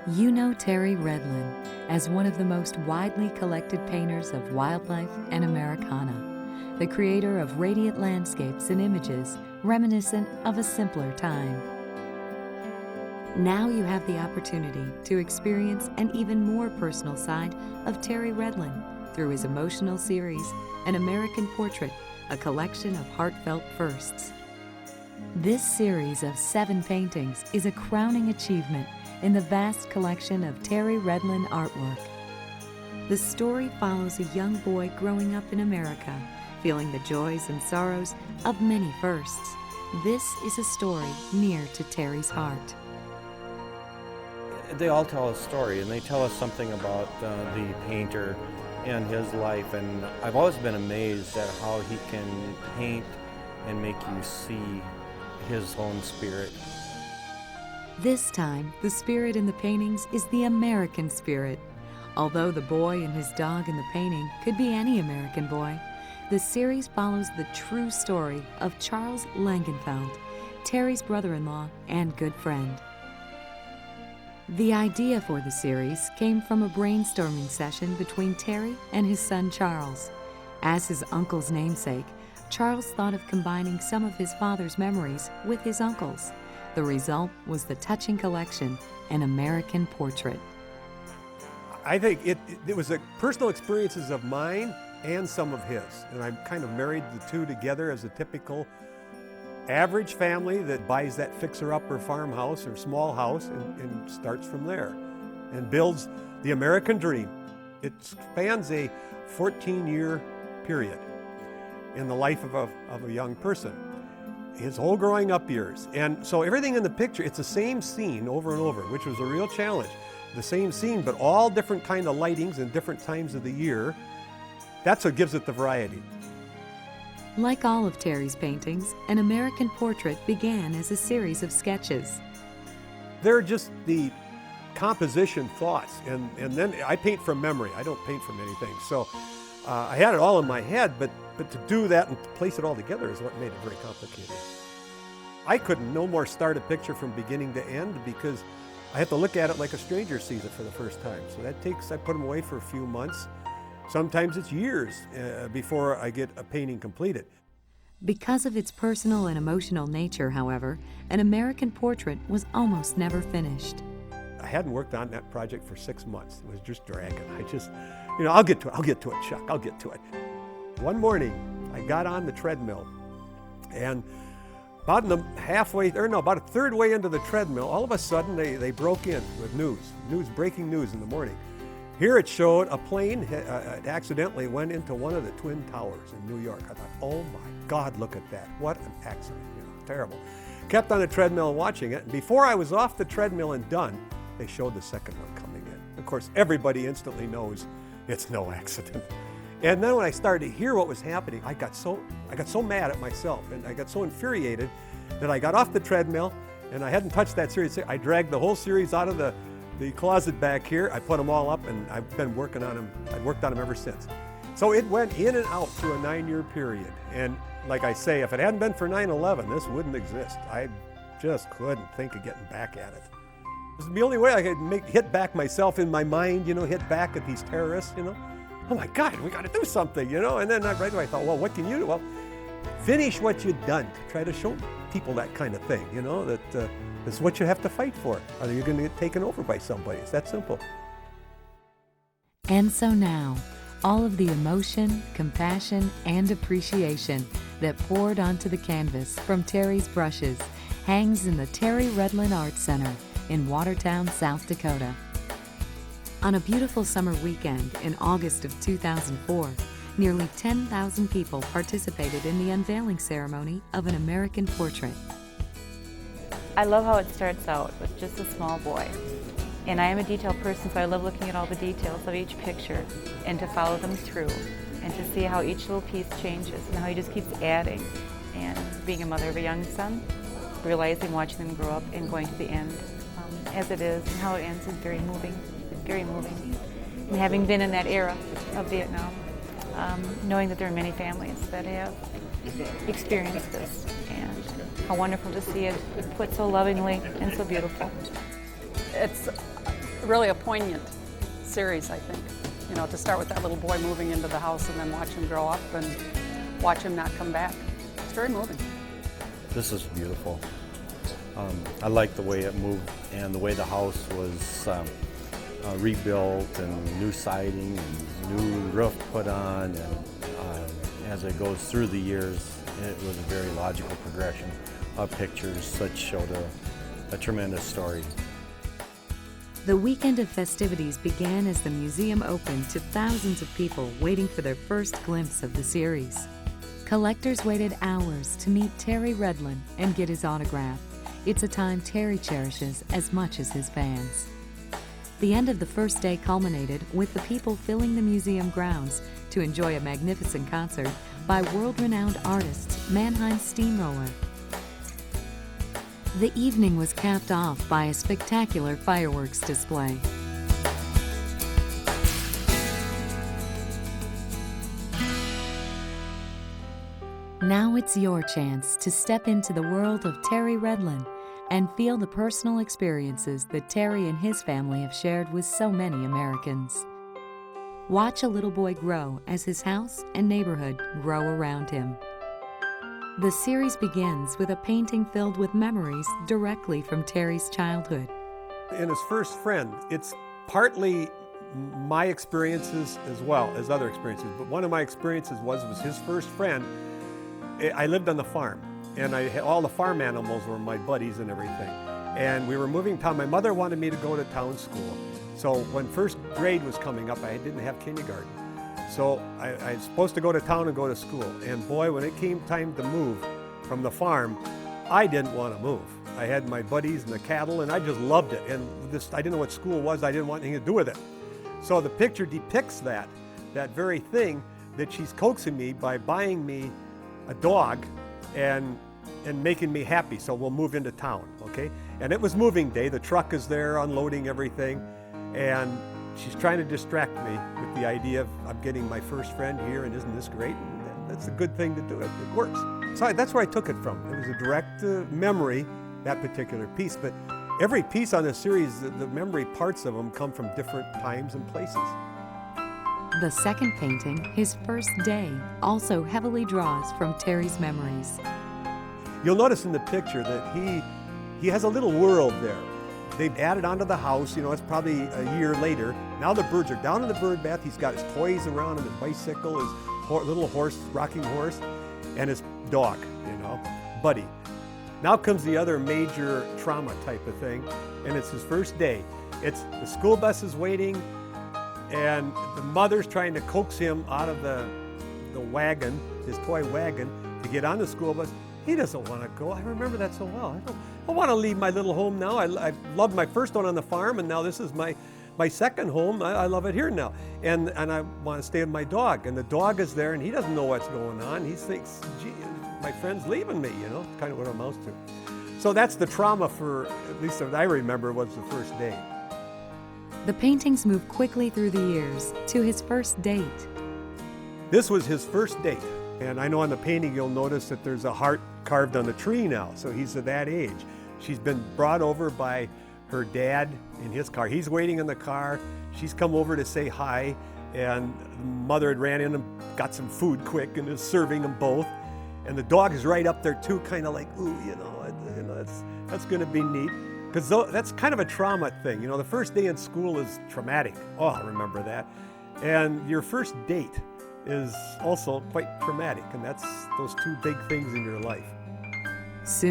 You know Terry Redlin as one of the most widely collected painters of wildlife and Americana, the creator of radiant landscapes and images reminiscent of a simpler time. Now you have the opportunity to experience an even more personal side of Terry Redlin through his emotional series, An American Portrait, a collection of heartfelt firsts. This series of 7 paintings is a crowning achievement in the vast collection of Terry Redlin artwork. The story follows a young boy growing up in America, feeling the joys and sorrows of many firsts. This is a story near to Terry's heart. They all tell a story, and they tell us something about the painter and his life, and I've always been amazed at how he can paint and make you see his own spirit. This time, the spirit in the paintings is the American spirit. Although the boy and his dog in the painting could be any American boy, the series follows the true story of Charles Langenfeld, Terry's brother-in-law and good friend. The idea for the series came from a brainstorming session between Terry and his son Charles. As his uncle's namesake, Charles thought of combining some of his father's memories with his uncle's. The result was the touching collection, An American Portrait. I think it was personal experiences of mine and some of his, and I kind of married the two together as a typical average family that buys that fixer-upper farmhouse or small house and starts from there and builds the American dream. It spans a 14-year period in the life of a young person, his whole growing up years. And so everything in the picture, it's the same scene over and over, which was a real challenge. The same scene, but all different kind of lightings and different times of the year. That's what gives it the variety. Like all of Terry's paintings, An American Portrait began as a series of sketches. They're just the composition thoughts, and then I paint from memory. I don't paint from anything. So I had it all in my head, but to do that and to place it all together is what made it very complicated. I couldn't no more start a picture from beginning to end because I have to look at it like a stranger sees it for the first time. So that takes, I put them away for a few months. Sometimes it's years before I get a painting completed. Because of its personal and emotional nature, however, An American Portrait was almost never finished. I hadn't worked on that project for 6 months. It was just dragging. I'll get to it, Chuck, I'll get to it. One morning, I got on the treadmill, and about a third way into the treadmill, all of a sudden they broke in with breaking news in the morning. Here it showed a plane accidentally went into one of the Twin Towers in New York. I thought, oh my God, look at that. What an accident, terrible. Kept on the treadmill watching it, and before I was off the treadmill and done, they showed the second one coming in. Of course, everybody instantly knows it's no accident. And then when I started to hear what was happening, I got so mad at myself, and I got so infuriated that I got off the treadmill, and I hadn't touched that series. I dragged the whole series out of the closet back here. I put them all up, and I've been working on them. I've worked on them ever since. So it went in and out through a 9-year period. And like I say, if it hadn't been for 9/11, this wouldn't exist. I just couldn't think of getting back at it. This is the only way I could hit back myself in my mind, hit back at these terrorists, Oh my God, we got to do something, And then right away I thought, well, what can you do? Well, finish what you've done. Try to show people that kind of thing, that it's what you have to fight for. Or you're going to get taken over by somebody. It's that simple. And so now, all of the emotion, compassion, and appreciation that poured onto the canvas from Terry's brushes hangs in the Terry Redlin Art Center in Watertown, South Dakota. On a beautiful summer weekend in August of 2004, nearly 10,000 people participated in the unveiling ceremony of An American Portrait. I love how it starts out with just a small boy. And I am a detail person, so I love looking at all the details of each picture and to follow them through and to see how each little piece changes and how he just keeps adding. And being a mother of a young son, realizing, watching them grow up and going to the end as it is, and how it ends is very moving. Very moving. And having been in that era of Vietnam, knowing that there are many families that have experienced this, and how wonderful to see it put so lovingly and so beautiful. It's really a poignant series, I think. You know, to start with that little boy moving into the house and then watch him grow up and watch him not come back. It's very moving. This is beautiful. I like the way it moved and the way the house was rebuilt and new siding and new roof put on, and as it goes through the years, it was a very logical progression of pictures that showed a tremendous story. The weekend of festivities began as the museum opened to thousands of people waiting for their first glimpse of the series. Collectors waited hours to meet Terry Redlin and get his autograph. It's a time Terry cherishes as much as his fans. The end of the first day culminated with the people filling the museum grounds to enjoy a magnificent concert by world-renowned artists Mannheim's Steamroller. The evening was capped off by a spectacular fireworks display. Now it's your chance to step into the world of Terry Redlin and feel the personal experiences that Terry and his family have shared with so many Americans. Watch a little boy grow as his house and neighborhood grow around him. The series begins with a painting filled with memories directly from Terry's childhood. In his first friend, it's partly my experiences as well as other experiences, but one of my experiences was his first friend. I lived on the farm, and all the farm animals were my buddies and everything. And we were moving town. My mother wanted me to go to town school. So when first grade was coming up, I didn't have kindergarten. So I was supposed to go to town and go to school. And boy, when it came time to move from the farm, I didn't want to move. I had my buddies and the cattle, and I just loved it. And I didn't know what school was. I didn't want anything to do with it. So the picture depicts that very thing, that she's coaxing me by buying me a dog and making me happy. So we'll move into town, okay? And it was moving day. The truck is there unloading everything. And she's trying to distract me with the idea of I'm getting my first friend here, and isn't this great? And that's a good thing to do. It works. So that's where I took it from. It was a direct memory, that particular piece. But every piece on the series, the memory parts of them come from different times and places. The second painting, His First Day, also heavily draws from Terry's memories. You'll notice in the picture that he has a little world there. They've added onto the house, you know, it's probably a year later. Now the birds are down in the bird bath. He's got his toys around him, his bicycle, his little horse, rocking horse, and his dog, you know, Buddy. Now comes the other major trauma type of thing, and it's his first day. It's the school bus is waiting, and the mother's trying to coax him out of the wagon, his toy wagon, to get on the school bus. He doesn't want to go. I remember that so well. I want to leave my little home now. I loved my first one on the farm, and now this is my second home. I love it here now. And I want to stay with my dog. And the dog is there, and he doesn't know what's going on. He thinks, gee, my friend's leaving me, you know, kind of what it amounts to. So that's the trauma for, at least that I remember, was the first day. The paintings move quickly through the years to his first date. This was his first date. And I know on the painting you'll notice that there's a heart carved on the tree now, so he's at that age. She's been brought over by her dad in his car. He's waiting in the car. She's come over to say hi, and the mother had ran in and got some food quick and is serving them both. And the dog is right up there too, kind of like, ooh, you know, that's going to be neat. Because that's kind of a trauma thing. You know, the first day in school is traumatic. Oh, I remember that. And your first date is also quite traumatic, and that's those two big things in your life. Soon.